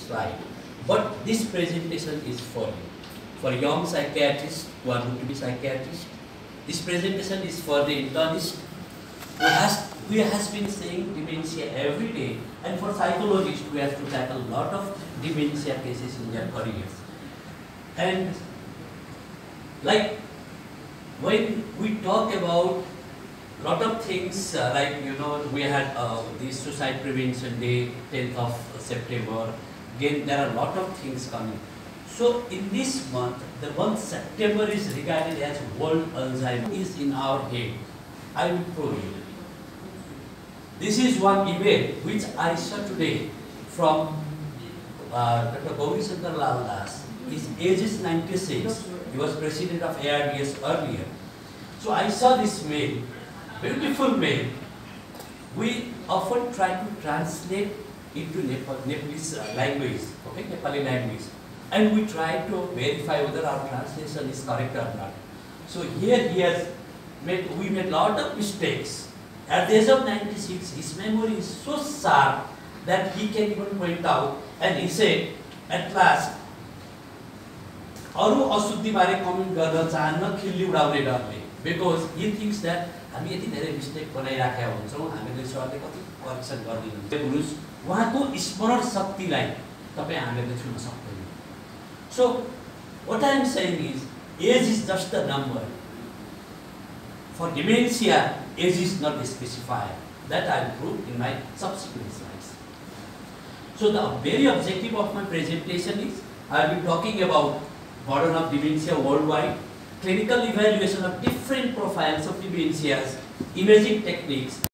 slide. But this presentation is for you. For young psychiatrists who are going to be psychiatrists. This presentation is for the internist who has been saying dementia every day, and for psychologists who have to tackle a lot of dementia cases in their careers. And like when we talk about lot of things, like we had the Suicide Prevention Day, 10th of September. Again, there are a lot of things coming. So in this month, the month September is regarded as World Alzheimer's is in our head. I will prove you. This is one event which I saw today from Dr. Gauri Shankar Lal Das. His age is 96. He was president of ARDS earlier. So I saw this mail, beautiful mail. We often try to translate into Nepalese language, okay, Nepali language, and we try to verify whether our translation is correct or not. So here we made a lot of mistakes. At the age of 96, his memory is so sharp that he can even point out, and he said, at last, अरु अशुद्धि बारे comment गर्न चाहन्न खिल्ली उडाउने डरले, because he thinks that हामी यति धेरै mistake बनाइराखेका हुन्छौँ, हामीले सरले कति करेक्सन गर्दिनुहुन्छ। पुरुष उहाँको स्मरण शक्तिलाई तपाई हामीले छुन सक्दैन। So what I am saying is, age is just a number. For dementia, age is not specified. That I will prove in my subsequent slides. So the very objective of my presentation is, I will be talking about burden of dementia worldwide, clinical evaluation of different profiles of dementias, imaging techniques,